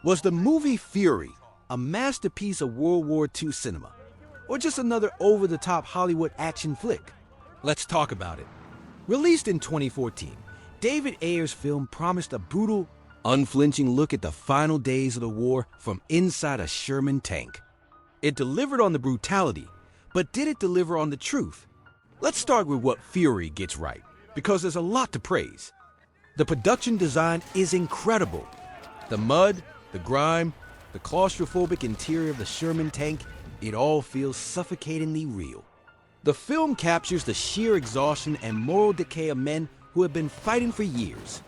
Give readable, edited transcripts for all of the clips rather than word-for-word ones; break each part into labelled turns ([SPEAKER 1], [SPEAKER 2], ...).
[SPEAKER 1] Was the movie Fury a masterpiece of World War II cinema, or just another over-the-top Hollywood action flick? Let's talk about it. Released in 2014, David Ayer's film promised a brutal, unflinching look at the final days of the war from inside a Sherman tank. It delivered on the brutality, but did it deliver on the truth? Let's start with what Fury gets right, because there's a lot to praise. The production design is incredible. The mud, the grime, the claustrophobic interior of the Sherman tank, it all feels suffocatingly real. The film captures the sheer exhaustion and moral decay of men who have been fighting for years.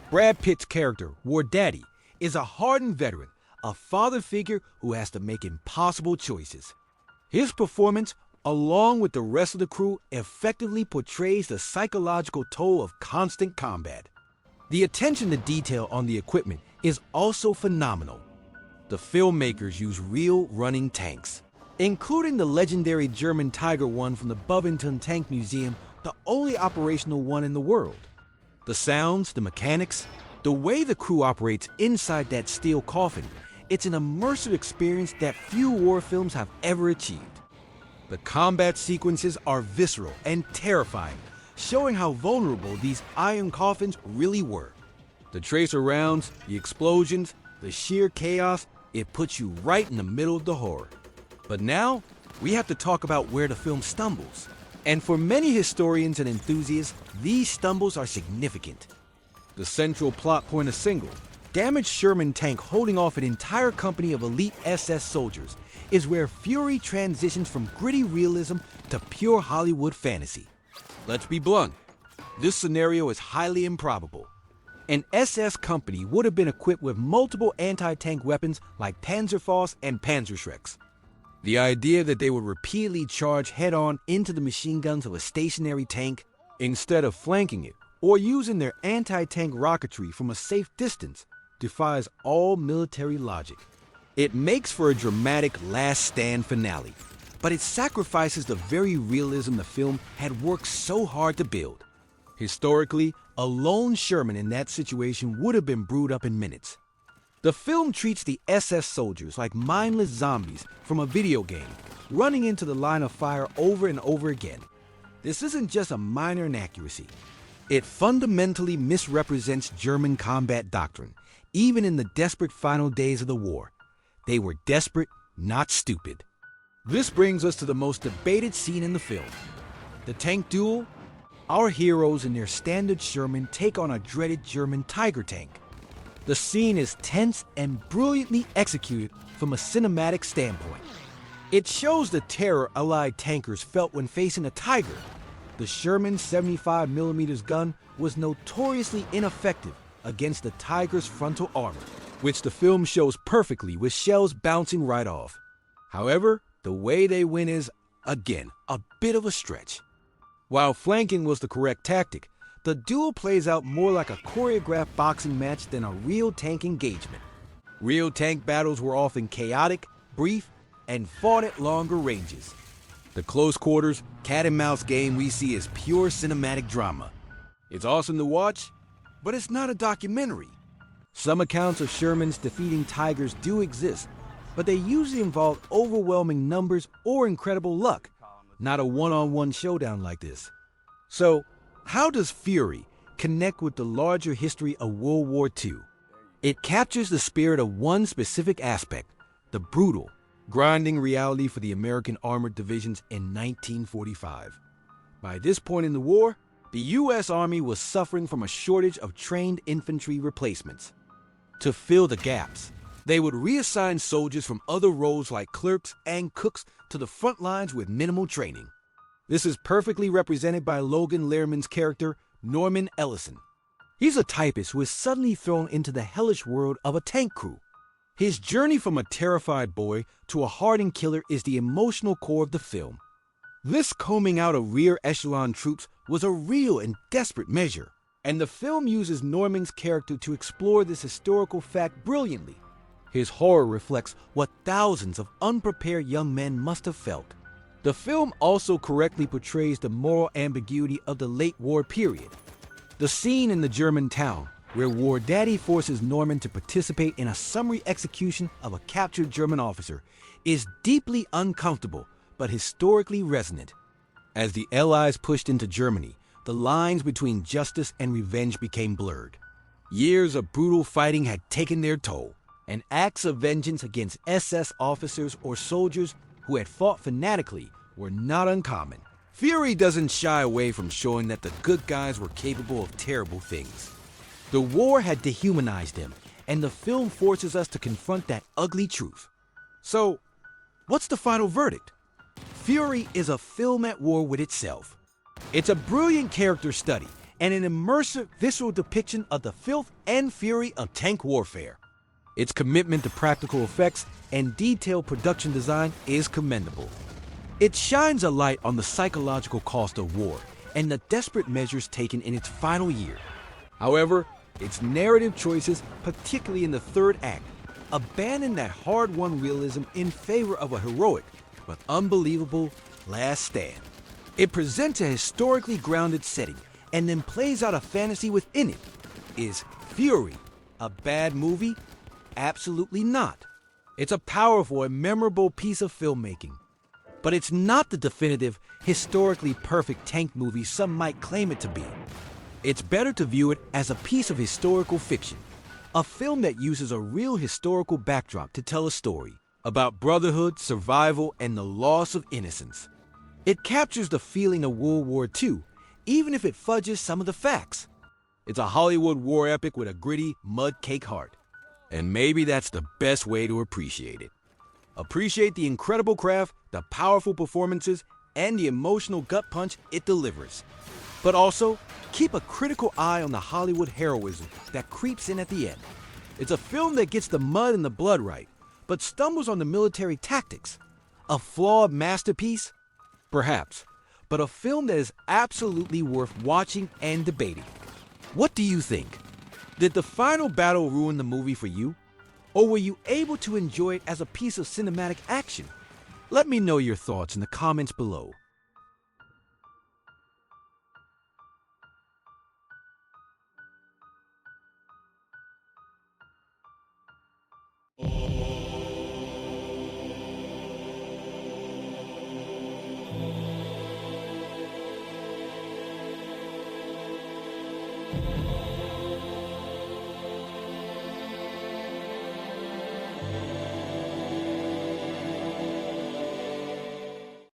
[SPEAKER 1] Brad Pitt's character, Wardaddy, is a hardened veteran, a father figure who has to make impossible choices. His performance, along with the rest of the crew, effectively portrays the psychological toll of constant combat. The attention to detail on the equipment is also phenomenal. The filmmakers use real running tanks, including the legendary German Tiger one from the Bovington Tank Museum, the only operational one in the world. The sounds, the mechanics, the way the crew operates inside that steel coffin, it's an immersive experience that few war films have ever achieved. The combat sequences are visceral and terrifying, showing how vulnerable these iron coffins really were. The tracer rounds, the explosions, the sheer chaos, it puts you right in the middle of the horror. But now, we have to talk about where the film stumbles. And for many historians and enthusiasts, these stumbles are significant. The central plot point is single. Damaged Sherman tank holding off an entire company of elite SS soldiers is where Fury transitions from gritty realism to pure Hollywood fantasy. Let's be blunt, this scenario is highly improbable. An SS company would have been equipped with multiple anti-tank weapons like Panzerfaust and Panzerschrecks. The idea that they would repeatedly charge head-on into the machine guns of a stationary tank instead of flanking it or using their anti-tank rocketry from a safe distance defies all military logic. It makes for a dramatic last stand finale, but it sacrifices the very realism the film had worked so hard to build. Historically, a lone Sherman in that situation would have been brewed up in minutes. The film treats the SS soldiers like mindless zombies from a video game, running into the line of fire over and over again. This isn't just a minor inaccuracy. It fundamentally misrepresents German combat doctrine, even in the desperate final days of the war. They were desperate, not stupid. This brings us to the most debated scene in the film. The tank duel. Our heroes in their standard Sherman take on a dreaded German Tiger tank. The scene is tense and brilliantly executed from a cinematic standpoint. It shows the terror Allied tankers felt when facing a Tiger. The Sherman 75mm gun was notoriously ineffective against the Tiger's frontal armor, which the film shows perfectly with shells bouncing right off. However, the way they win is, again, a bit of a stretch. While flanking was the correct tactic, the duel plays out more like a choreographed boxing match than a real tank engagement. Real tank battles were often chaotic, brief, and fought at longer ranges. The close quarters, cat-and-mouse game we see is pure cinematic drama. It's awesome to watch, but it's not a documentary. Some accounts of Shermans defeating Tigers do exist, but they usually involve overwhelming numbers or incredible luck, not a one-on-one showdown like this. So, how does Fury connect with the larger history of World War II? It captures the spirit of one specific aspect, the brutal, grinding reality for the American armored divisions in 1945. By this point in the war, the U.S. Army was suffering from a shortage of trained infantry replacements. To fill the gaps, they would reassign soldiers from other roles like clerks and cooks to the front lines with minimal training. This is perfectly represented by Logan Lerman's character, Norman Ellison. He's a typist who is suddenly thrown into the hellish world of a tank crew. His journey from a terrified boy to a hardened killer is the emotional core of the film. This combing out of rear-echelon troops was a real and desperate measure, and the film uses Norman's character to explore this historical fact brilliantly. His horror reflects what thousands of unprepared young men must have felt. The film also correctly portrays the moral ambiguity of the late war period. The scene in the German town, where Wardaddy forces Lerman to participate in a summary execution of a captured German officer, is deeply uncomfortable but historically resonant. As the Allies pushed into Germany, the lines between justice and revenge became blurred. Years of brutal fighting had taken their toll, and acts of vengeance against SS officers or soldiers who had fought fanatically were not uncommon. Fury doesn't shy away from showing that the good guys were capable of terrible things. The war had dehumanized them, and the film forces us to confront that ugly truth. So, what's the final verdict? Fury is a film at war with itself. It's a brilliant character study and an immersive, visceral depiction of the filth and fury of tank warfare. Its commitment to practical effects and detailed production design is commendable. It shines a light on the psychological cost of war and the desperate measures taken in its final year. However, its narrative choices, particularly in the third act, abandon that hard-won realism in favor of a heroic but unbelievable last stand. It presents a historically grounded setting and then plays out a fantasy within it. Is Fury a bad movie? Absolutely not. It's a powerful and memorable piece of filmmaking. But it's not the definitive, historically perfect tank movie some might claim it to be. It's better to view it as a piece of historical fiction, a film that uses a real historical backdrop to tell a story about brotherhood, survival, and the loss of innocence. It captures the feeling of World War II, even if it fudges some of the facts. It's a Hollywood war epic with a gritty, mud-cake heart. And maybe that's the best way to appreciate it. Appreciate the incredible craft, the powerful performances, and the emotional gut punch it delivers. But also, keep a critical eye on the Hollywood heroism that creeps in at the end. It's a film that gets the mud and the blood right, but stumbles on the military tactics. A flawed masterpiece? Perhaps, but a film that is absolutely worth watching and debating. What do you think? Did the final battle ruin the movie for you? Or were you able to enjoy it as a piece of cinematic action? Let me know your thoughts in the comments below.